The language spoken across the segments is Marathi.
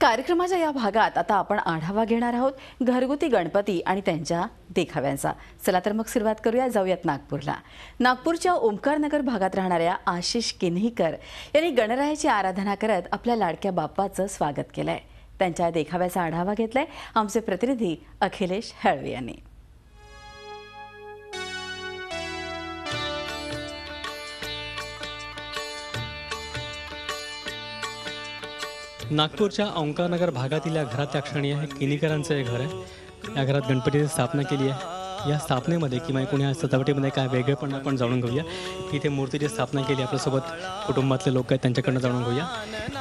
कार्यक्रमाच्या या भागात आता आपण आढावा घेणार आहोत घरगुती गणपती आणि त्यांच्या देखाव्यांचा। चला तर मग सुरुवात करूया, जाऊयात नागपूरला। नागपूरच्या ओमकारनगर भागात राहणाऱ्या आशिष किन्हीकर यांनी गणरायाची आराधना करत आपल्या लाडक्या बाप्पाचं स्वागत केलंय। त्यांच्या देखाव्याचा आढावा घेतलाय आमचे प्रतिनिधी अखिलेश हळवे यांनी। नागपूरच्या ओंकारनगर भागातील या घरात त्या क्षणी आहे किन्हीकरांचं हे घर आहे। या घरात गणपतीची स्थापना केली आहे। या स्थापनेमध्ये किंवा कोणी सजावटीमध्ये काय वेगळेपण आपण जाणून घेऊया। इथे मूर्तीची स्थापना केली, आपल्यासोबत कुटुंबातले लोक आहेत त्यांच्याकडनं जाणून घेऊया।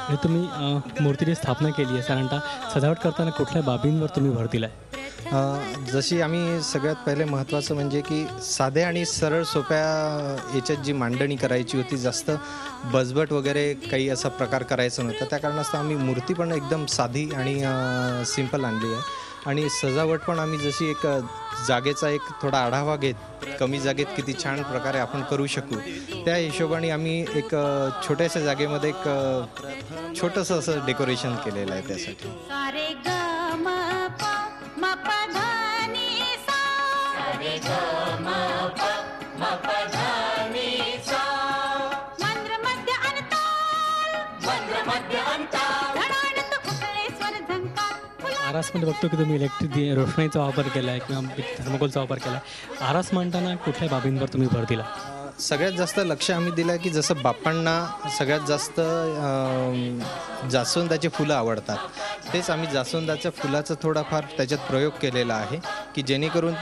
आणि तुम्ही मूर्तीची स्थापना केली आहे, साधारणतः सजावट करताना कुठल्या बाबींवर तुम्ही भर दिलाय? जशी आम्ही सगळ्यात पहिले महत्त्वाचं म्हणजे की साधे आणि सरळ सोप्या याच्यात जी मांडणी करायची होती, जास्त बजबट वगैरे काही असा प्रकार करायचा नव्हता। त्या कारणास्तव आम्ही मूर्ती पण एकदम साधी आणि सिंपल आणली आहे। आणि सजावट पण आम्ही जशी एक जागेचा एक थोडा आढावा घेत कमी जागेत किती छान प्रकारे आपण करू शकू, त्या हिशोबाने आम्ही एक छोट्याशा जागेमध्ये एक छोटंसं असं डेकोरेशन केलेलं आहे। त्यासाठी आरासमध्ये बघतो की तुम्ही इलेक्ट्रिक रोषणाईचा वापर केला आहे किंवा थर्मोकोलचा वापर केला आहे। आरास मांडताना कुठल्या बाबींवर तुम्ही भर दिला? सगळ्यात जास्त लक्ष आम्ही दिलं आहे की जसं बाप्पांना सगळ्यात जास्त जास्वंदाची फुलं आवडतात, तेच आम्ही जास्वंदाच्या फुलाचा थोडाफार त्याच्यात प्रयोग केलेला आहे की जेणेकरून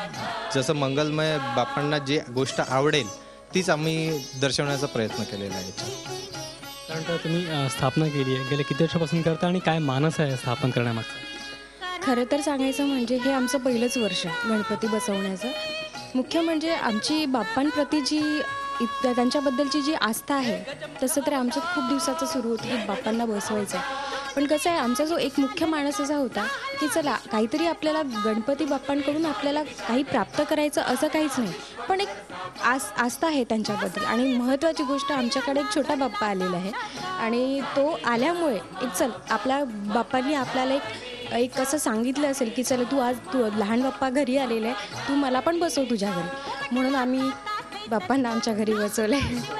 जसं मंगलमय बाप्पांना जे गोष्ट आवडेल तीच आम्ही दर्शवण्याचा प्रयत्न केलेला आहे। कारण तुम्ही स्थापना केली आहे, गेल्या किती वर्षापासून करता आणि काय मानस आहे स्थापन करण्यामागचं? खरं तर सांगायचं म्हणजे हे आमचं पहिलंच वर्ष गणपती बसवण्याचं। मुख्य म्हणजे आमची बाप्पांप्रती जी त्यांच्याबद्दलची जी आस्था आहे, तसं तर आमच्यात खूप दिवसाचं सुरू होतं की बाप्पांना बसवायचं आहे। पण कसं आहे, आमचा जो एक मुख्य मानस असा होता की चला काहीतरी आपल्याला गणपती बाप्पांकडून आपल्याला काही प्राप्त करायचं असं काहीच नाही, पण एक आस्था आहे त्यांच्याबद्दल। आणि महत्त्वाची गोष्ट, आमच्याकडे एक छोटा बाप्पा आलेला आहे आणि तो आल्यामुळे एक चल आपल्या बाप्पांनी आपल्याला एक असं सांगितलं असेल की चला तू लहान बाप्पा घरी आलेला आहे, तू मला पण बसव तुझ्या घरी, म्हणून आम्ही बाप्पांना आमच्या घरी बसवलं आहे।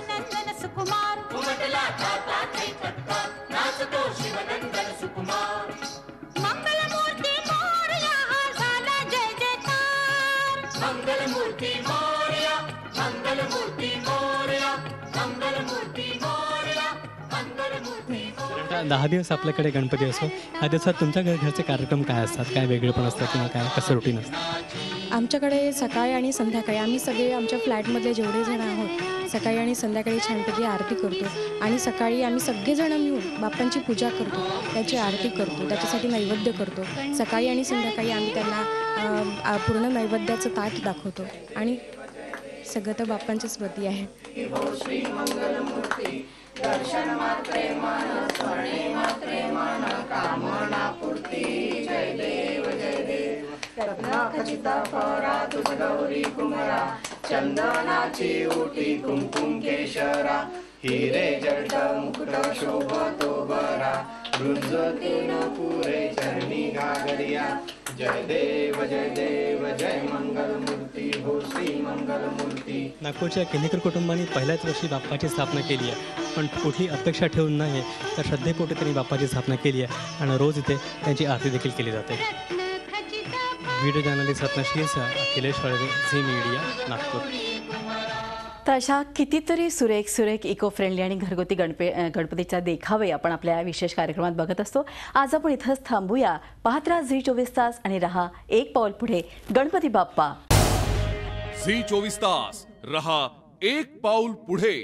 आता 10 दिवस आपल्याकडे गणपती असतो, ह्या दिवसात तुमच्या घरचे कार्यक्रम काय असतात, काय वेगळेपण असतं किंवा काय कसं रुटीन असतं? आमच्याकडे सकाळी आणि संध्याकाळी आम्ही सगळे आमच्या फ्लॅटमधले जेवढे जण आहोत सकाळी आणि संध्याकाळी छानपैकी आरती करतो। आणि सकाळी आम्ही सगळेजण मिळून बाप्पांची पूजा करतो, त्याची आरती करतो, त्याच्यासाठी नैवेद्य करतो। सकाळी आणि संध्याकाळी आम्ही त्यांना पूर्ण नैवेद्याचं ताट दाखवतो आणि सगळं तर बाप्पांच्याच प्रती आहे। दर्शन मात्रे मन स्मरणे मात्रे मन कामना पूर्ती, जय देव जय देव। रत्नाखचिता फरा तुझ गौरी कुमरा, चंदनाची ओटी कुंकुम केशरा, हिरे जड मुकुट शोभतो बरा, रुंज तीन पुरे चरणी घागरिया, जय देव जय मंगल मूर्ती हो श्री मंगल मूर्ती। नागपूरच्या किन्हीकर कुटुंबाने पहिल्याच वर्षी बाप्पाची स्थापना केली आहे, पण कुठली अपेक्षा ठेवून नाही तर श्रद्धेपोटी त्यांनी बाप्पाची स्थापना केली आहे आणि रोज इथे त्यांची आरती देखील केली जाते। व्हिडिओ जर्नलिस्ट रत्नश्रीसह अखिलेश हळवे, झी मीडिया, नागपूर। तर अशा कितीतरी सुरेख इको फ्रेंडली आणि घरगुती गणपतीच्या देखावे आपण आपल्या विशेष कार्यक्रमात बघत असतो। आज आपण इथंच थांबूया। पाहत राहा झी 24 तास आणि रहा एक पाऊल पुढे। गणपती बाप्पा। झी 24 तास, रहा एक पाऊल पुढे।